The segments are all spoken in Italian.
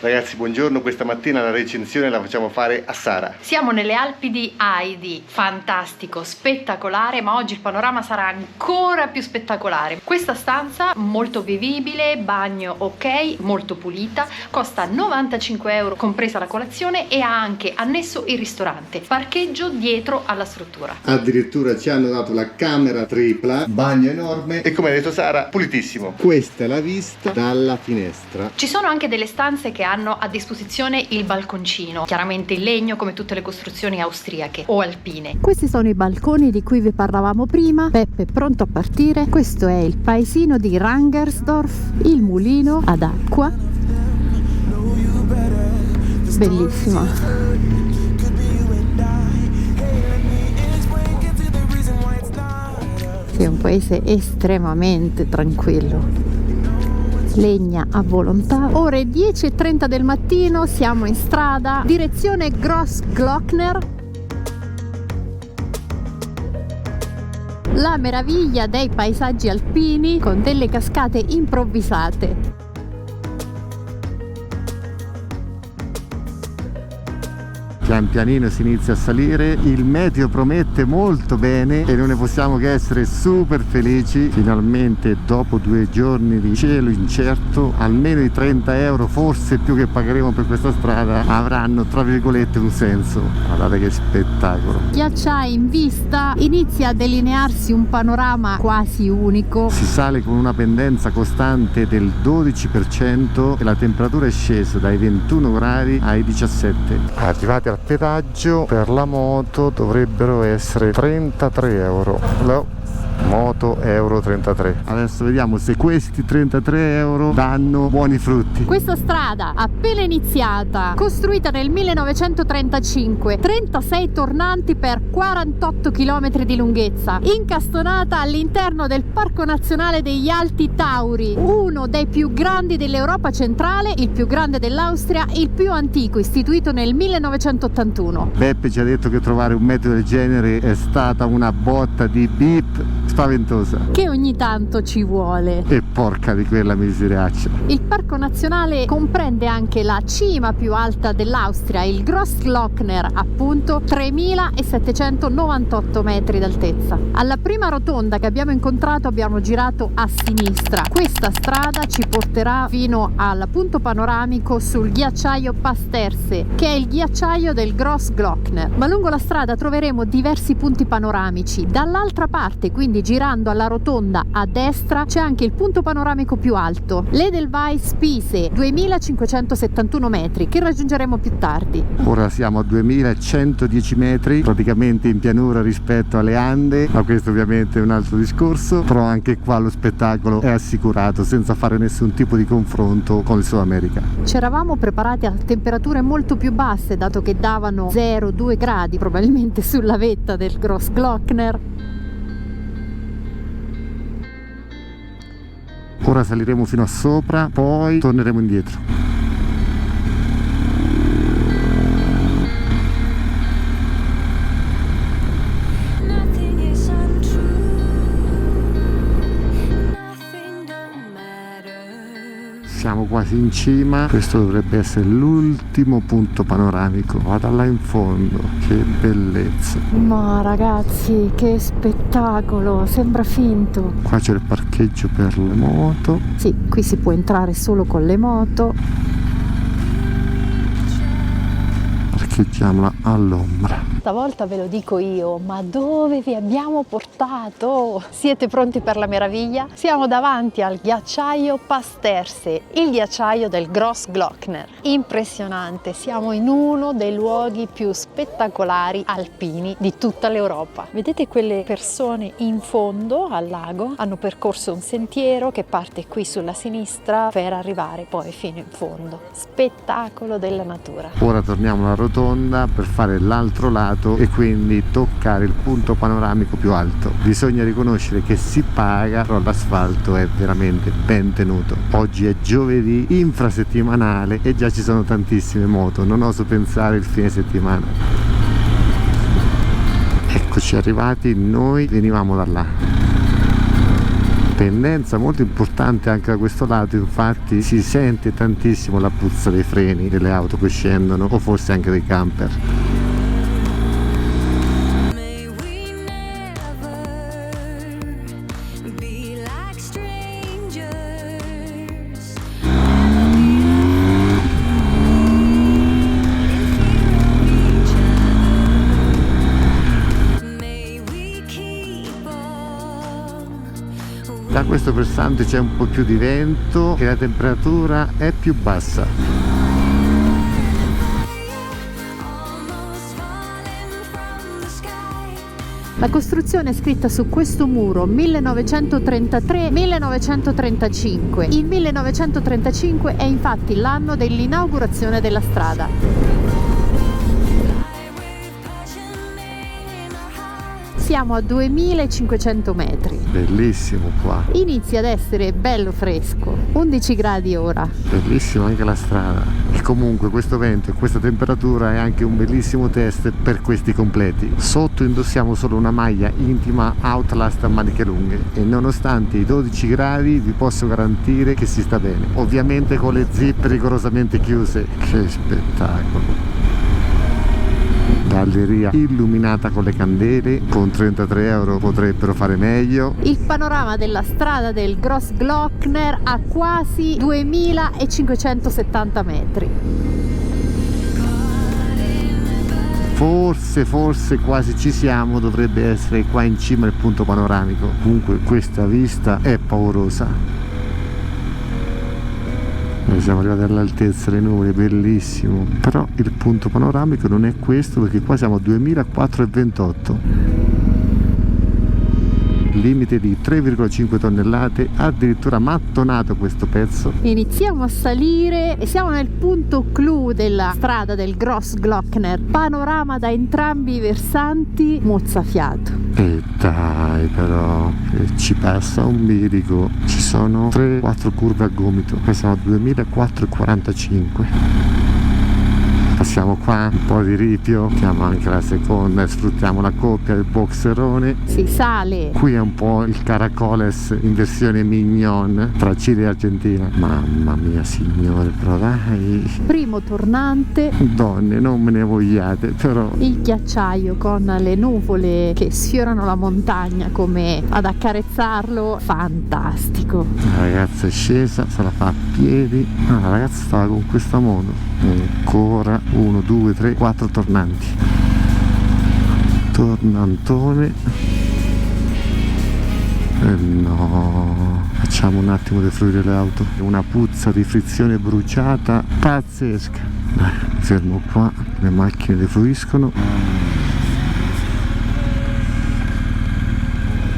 Ragazzi, buongiorno. Questa mattina la recensione la facciamo fare a Sara. Siamo nelle Alpi di Heidi, fantastico, spettacolare, ma oggi il panorama sarà ancora più spettacolare. Questa stanza molto vivibile, bagno ok, molto pulita, costa 95 euro compresa la colazione e ha anche annesso il ristorante, parcheggio dietro alla struttura. Addirittura ci hanno dato la camera tripla, bagno enorme e, come ha detto Sara, pulitissimo. Questa è la vista dalla finestra. Ci sono anche delle stanze che hanno a disposizione il balconcino, chiaramente in legno come tutte le costruzioni austriache o alpine. Questi sono i balconi di cui vi parlavamo prima. Peppe è pronto a partire. Questo è il paesino di Rangersdorf, il mulino ad acqua. Bellissimo. Sì, è un paese estremamente tranquillo. Legna a volontà. Ore 10:30 del mattino, siamo in strada, direzione Großglockner. La meraviglia dei paesaggi alpini con delle cascate improvvisate. Pian pianino si inizia a salire, il meteo promette molto bene e non ne possiamo che essere super felici. Finalmente, dopo 2 giorni di cielo incerto, almeno i 30 euro, forse più, che pagheremo per questa strada avranno tra virgolette un senso. Guardate che spettacolo! Ghiacciai in vista, inizia a delinearsi un panorama quasi unico. Si sale con una pendenza costante del 12% e la temperatura è scesa dai 21 gradi ai 17. Arrivati al pedaggio per la moto dovrebbero essere 33 euro. No. Moto euro 33. Adesso vediamo se questi 33 euro danno buoni frutti. Questa strada appena iniziata, costruita nel 1935, 36 tornanti per 48 km di lunghezza, incastonata all'interno del Parco Nazionale degli Alti Tauri, uno dei più grandi dell'Europa centrale, il più grande dell'Austria, il più antico, istituito nel 1981. Beppe ci ha detto che trovare un meteo del genere è stata una botta di beep spaventosa, che ogni tanto ci vuole. E porca di quella miseriaccia. Il parco nazionale comprende anche la cima più alta dell'Austria, il Großglockner, appunto 3798 metri d'altezza. Alla prima rotonda che abbiamo incontrato abbiamo girato a sinistra. Questa strada ci porterà fino al punto panoramico sul ghiacciaio Pasterze, che è il ghiacciaio del Großglockner. Ma lungo la strada troveremo diversi punti panoramici. Dall'altra parte, quindi girando alla rotonda a destra, c'è anche il punto panoramico più alto, l'Edelweiss Pise, 2571 metri, che raggiungeremo più tardi. Ora siamo a 2110 metri, praticamente in pianura rispetto alle Ande, ma questo ovviamente è un altro discorso. Però anche qua lo spettacolo è assicurato, senza fare nessun tipo di confronto con il Sud America. Ci eravamo preparati a temperature molto più basse, dato che davano 0-2 gradi probabilmente sulla vetta del Großglockner. Ora saliremo fino a sopra, poi torneremo indietro. Siamo quasi in cima, questo dovrebbe essere l'ultimo punto panoramico. Guarda là in fondo, che bellezza! Ma ragazzi, che spettacolo, sembra finto. Qua c'è il parcheggio per le moto. Sì, qui si può entrare solo con le moto. Parcheggiamola all'ombra. Stavolta ve lo dico io, ma dove vi abbiamo portato? Siete pronti per la meraviglia? Siamo davanti al ghiacciaio Pasterze, il ghiacciaio del Großglockner. Impressionante, siamo in uno dei luoghi più spettacolari alpini di tutta l'Europa. Vedete quelle persone in fondo al lago? Hanno percorso un sentiero che parte qui sulla sinistra per arrivare poi fino in fondo. Spettacolo della natura. Ora torniamo alla rotonda per fare l'altro lato e quindi toccare il punto panoramico più alto. Bisogna riconoscere che si paga, però l'asfalto è veramente ben tenuto. Oggi è giovedì infrasettimanale e già ci sono tantissime moto, non oso pensare il fine settimana. Eccoci arrivati, noi venivamo da là. Pendenza molto importante anche da questo lato, infatti si sente tantissimo la puzza dei freni delle auto che scendono, o forse anche dei camper. Da questo versante c'è un po' più di vento e la temperatura è più bassa. La costruzione è scritta su questo muro 1933-1935. Il 1935 è infatti l'anno dell'inaugurazione della strada. Siamo a 2500 metri. Bellissimo qua. Inizia ad essere bello fresco, 11 gradi ora. Bellissima anche la strada. E comunque questo vento e questa temperatura è anche un bellissimo test per questi completi. Sotto indossiamo solo una maglia intima Outlast a maniche lunghe e nonostante i 12 gradi vi posso garantire che si sta bene. Ovviamente con le zip rigorosamente chiuse. Che spettacolo! Galleria illuminata con le candele, con 33 euro potrebbero fare meglio. Il panorama della strada del Grossglockner a quasi 2570 metri. Forse quasi ci siamo, dovrebbe essere qua in cima il punto panoramico. Comunque questa vista è paurosa. Noi siamo arrivati all'altezza delle nuvole, bellissimo, però il punto panoramico non è questo perché qua siamo a 2428, limite di 3,5 tonnellate, addirittura mattonato questo pezzo. Iniziamo a salire e siamo nel punto clou della strada del Grossglockner, panorama da entrambi i versanti, mozzafiato. E dai però, ci passa un bilico, ci sono 3-4 curve a gomito, qua siamo a 2445. Passiamo qua un po' di ripio, mettiamo anche la seconda e sfruttiamo la coppia del boxerone. Si sale. Qui è un po' il Caracoles in versione mignon tra Cile e Argentina. Mamma mia signore, però dai. Primo tornante. Donne, non me ne vogliate, però. Il ghiacciaio con le nuvole che sfiorano la montagna come ad accarezzarlo. Fantastico. La ragazza è scesa, se la fa a piedi. Ah, la ragazza stava con questa moto. Ancora 1, 2, 3, 4 tornanti. Tornantone. No, facciamo un attimo defluire le auto. Una puzza di frizione bruciata pazzesca. Dai, fermo qua, le macchine defluiscono.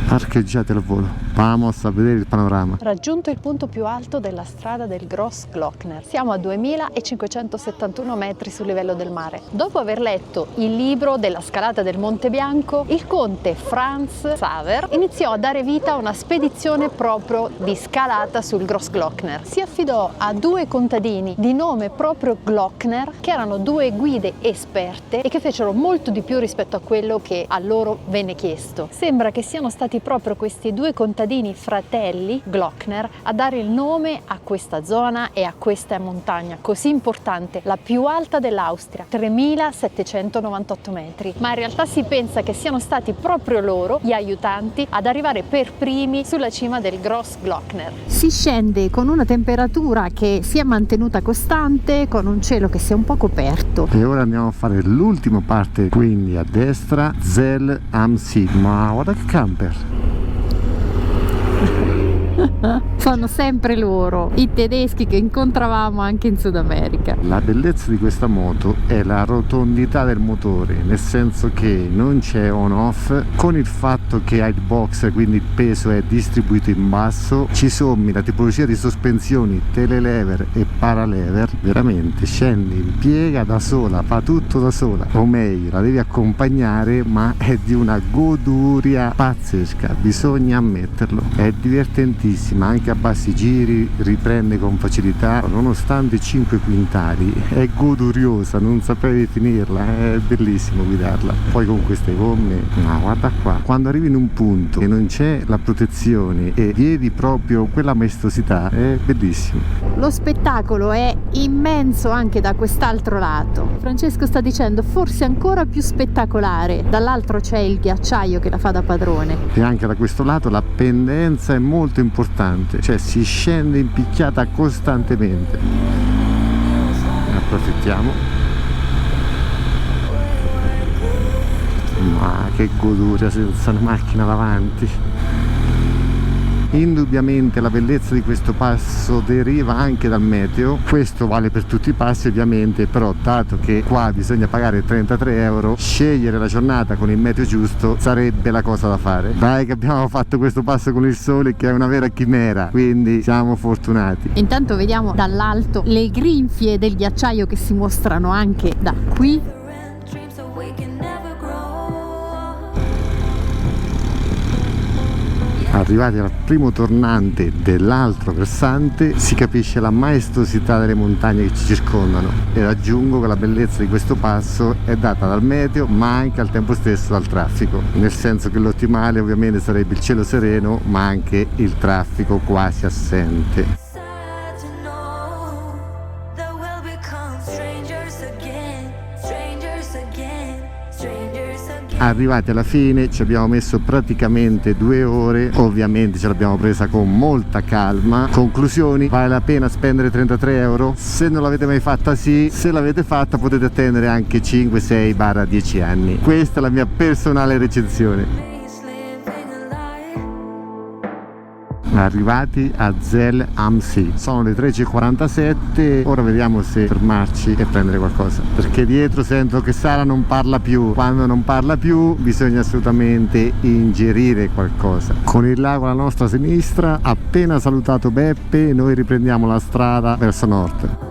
Parcheggiate al volo. Vamos a vedere il panorama. Raggiunto il punto più alto della strada del Grossglockner. Siamo a 2571 metri sul livello del mare. Dopo aver letto il libro della scalata del Monte Bianco, il conte Franz Xaver iniziò a dare vita a una spedizione proprio di scalata sul Grossglockner. Si affidò a 2 contadini di nome proprio Glockner, che erano 2 guide esperte e che fecero molto di più rispetto a quello che a loro venne chiesto. Sembra che siano stati proprio questi 2 contadini fratelli Glockner a dare il nome a questa zona e a questa montagna così importante, la più alta dell'Austria, 3798 metri. Ma in realtà si pensa che siano stati proprio loro, gli aiutanti, ad arrivare per primi sulla cima del Grossglockner. Si scende con una temperatura che si è mantenuta costante, con un cielo che si è un po' coperto. E ora andiamo a fare l'ultima parte, quindi a destra Zell am See. Ma guarda che camper! Sono sempre loro, i tedeschi che incontravamo anche in Sud America. La bellezza di questa moto è la rotondità del motore, nel senso che non c'è on-off, con il fatto che ha il boxer, quindi il peso è distribuito in basso, ci sommi la tipologia di sospensioni telelever e paralever, veramente scendi, piega da sola, fa tutto da sola, o meglio la devi accompagnare, ma è di una goduria pazzesca, bisogna ammetterlo, è divertentissimo. bellissima, anche a bassi giri riprende con facilità, nonostante 5 quintali, è goduriosa, non saprei definirla, è bellissimo guidarla. Poi con queste gomme, ma guarda qua, quando arrivi in un punto e non c'è la protezione e vedi proprio quella maestosità, è bellissimo. Lo spettacolo è immenso anche da quest'altro lato. Francesco sta dicendo forse ancora più spettacolare. Dall'altro c'è il ghiacciaio che la fa da padrone. E anche da questo lato la pendenza è molto importante, cioè si scende in picchiata costantemente. Ne approfittiamo. Ma che goduria senza una macchina davanti. Indubbiamente la bellezza di questo passo deriva anche dal meteo, questo vale per tutti i passi ovviamente, però dato che qua bisogna pagare 33 euro, scegliere la giornata con il meteo giusto sarebbe la cosa da fare. Dai che abbiamo fatto questo passo con il sole che è una vera chimera, quindi siamo fortunati. Intanto vediamo dall'alto le grinfie del ghiacciaio che si mostrano anche da qui. Arrivati al primo tornante dell'altro versante si capisce la maestosità delle montagne che ci circondano, e aggiungo che la bellezza di questo passo è data dal meteo ma anche al tempo stesso dal traffico, nel senso che l'ottimale ovviamente sarebbe il cielo sereno ma anche il traffico quasi assente. Arrivati alla fine ci abbiamo messo praticamente 2 ore, ovviamente ce l'abbiamo presa con molta calma. Conclusioni: vale la pena spendere 33 euro? Se non l'avete mai fatta sì, se l'avete fatta potete attendere anche 5, 6, 10 anni. Questa è la mia personale recensione. Arrivati a Zell am See, sono le 13:47, ora vediamo se fermarci e prendere qualcosa, perché dietro sento che Sara non parla più. Quando non parla più bisogna assolutamente ingerire qualcosa. Con il lago alla nostra sinistra, appena salutato Beppe noi riprendiamo la strada verso nord.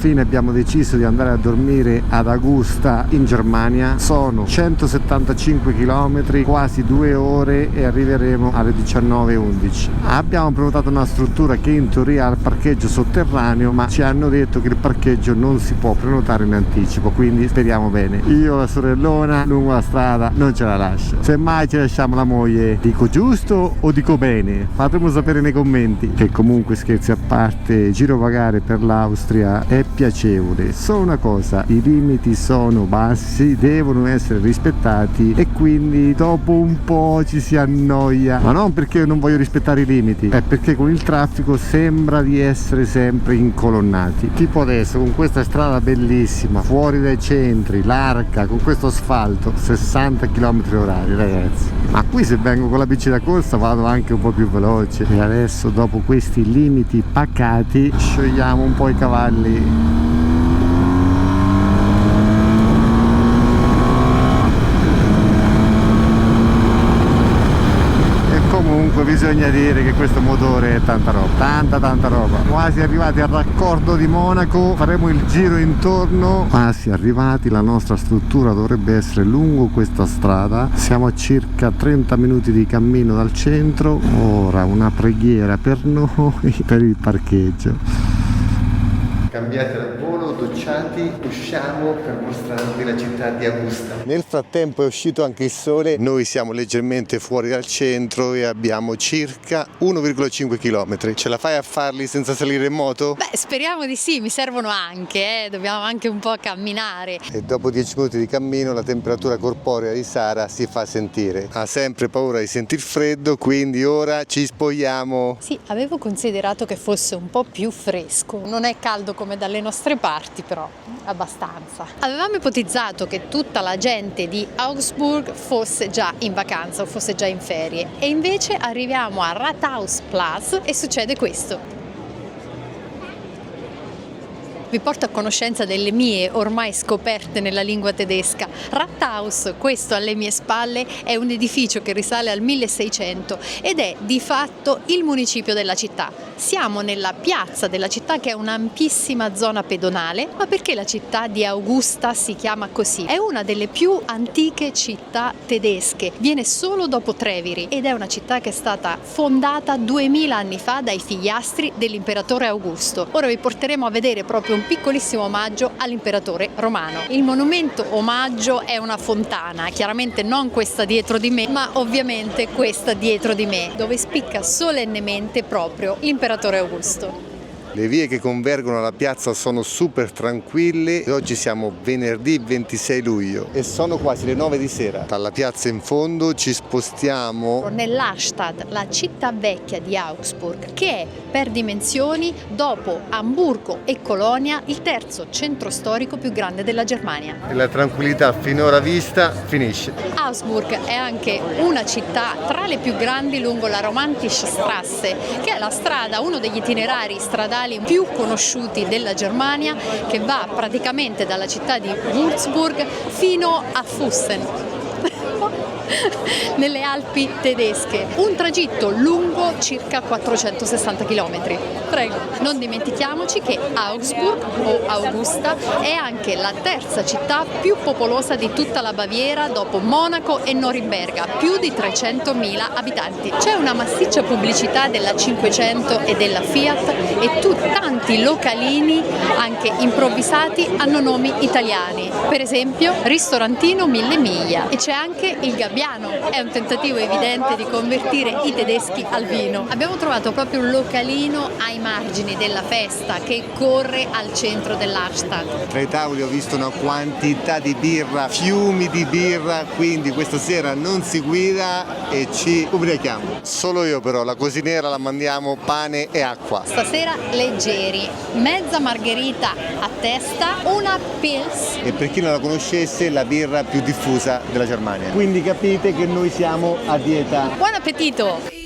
Fine abbiamo deciso di andare a dormire ad Augusta in Germania. Sono 175 km, quasi 2 ore e arriveremo alle 19:11. Abbiamo prenotato una struttura che in teoria ha il parcheggio sotterraneo, ma ci hanno detto che il parcheggio non si può prenotare in anticipo, quindi speriamo bene. Io la sorellona lungo la strada non ce la lascio, semmai ci lasciamo la moglie. Dico giusto o dico bene? Fatemelo sapere nei commenti. Che comunque, scherzi a parte, girovagare per l'Austria è piacevole. Solo una cosa: i limiti sono bassi, devono essere rispettati e quindi dopo un po' ci si annoia, ma non perché non voglio rispettare i limiti, è perché con il traffico sembra di essere sempre incolonnati. Tipo adesso con questa strada bellissima fuori dai centri, larga, con questo asfalto, 60 km/h ragazzi, ma qui se vengo con la bici da corsa vado anche un po' più veloce. E adesso dopo questi limiti pacati sciogliamo un po' i cavalli. Comunque bisogna dire che questo motore è tanta roba, tanta roba. Quasi arrivati al raccordo di Monaco, faremo il giro intorno. Quasi arrivati, la nostra struttura dovrebbe essere lungo questa strada. Siamo a circa 30 minuti di cammino dal centro. Ora una preghiera per noi per il parcheggio. Cambiati al volo, docciati, usciamo per mostrarvi la città di Augusta. Nel frattempo è uscito anche il sole, noi siamo leggermente fuori dal centro e abbiamo circa 1,5 km. Ce la fai a farli senza salire in moto? Beh, speriamo di sì, mi servono anche, dobbiamo anche un po' camminare. E dopo 10 minuti di cammino la temperatura corporea di Sara si fa sentire. Ha sempre paura di sentir freddo, quindi ora ci spogliamo. Sì, avevo considerato che fosse un po' più fresco, non è caldo come dalle nostre parti, però abbastanza. Avevamo ipotizzato che tutta la gente di Augsburg fosse già in vacanza o fosse già in ferie, e invece arriviamo a Rathausplatz e succede questo. vi porto a conoscenza delle mie ormai scoperte nella lingua tedesca. Rathaus, questo alle mie spalle, è un edificio che risale al 1600 ed è di fatto il municipio della città. Siamo nella piazza della città, che è un'ampissima zona pedonale. Ma perché la città di Augusta si chiama così? È una delle più antiche città tedesche, viene solo dopo Treviri ed è una città che è stata fondata 2000 anni fa dai figliastri dell'imperatore Augusto. Ora vi porteremo a vedere proprio un piccolissimo omaggio all'imperatore romano. Il monumento omaggio è una fontana, chiaramente non questa dietro di me, ma ovviamente questa dietro di me, dove spicca solennemente proprio l'imperatore Augusto. Le vie che convergono alla piazza sono super tranquille. Oggi siamo venerdì 26 luglio e sono quasi le 9 di sera. Dalla piazza in fondo ci spostiamo Nell'Arstadt, la città vecchia di Augsburg, che è per dimensioni, dopo Amburgo e Colonia, il terzo centro storico più grande della Germania. e la tranquillità finora vista finisce. Augsburg è anche una città tra le più grandi lungo la Romantische Straße, che è la strada, uno degli itinerari stradali più conosciuti della Germania, che va praticamente dalla città di Würzburg fino a Füssen nelle Alpi tedesche, un tragitto lungo circa 460 km. Prego. Non dimentichiamoci che Augsburg o Augusta è anche la terza città più popolosa di tutta la Baviera dopo Monaco e Norimberga, più di 300.000 abitanti. C'è una massiccia pubblicità della 500 e della Fiat e tanti localini anche improvvisati hanno nomi italiani, per esempio Ristorantino Mille Miglia, e c'è anche il Gabbiano, è un tentativo evidente di convertire i tedeschi al vino. Abbiamo trovato proprio un localino ai margini della festa che corre al centro dell'Arstadt. Tra i tavoli ho visto una quantità di birra, fiumi di birra, quindi questa sera non si guida e ci ubriachiamo. Solo io però, la cosinera la mandiamo pane e acqua. Stasera leggeri, mezza margherita a testa, una Pils. E per chi non la conoscesse, la birra più diffusa della Germania. Quindi capite che noi siamo a dieta. Buon appetito!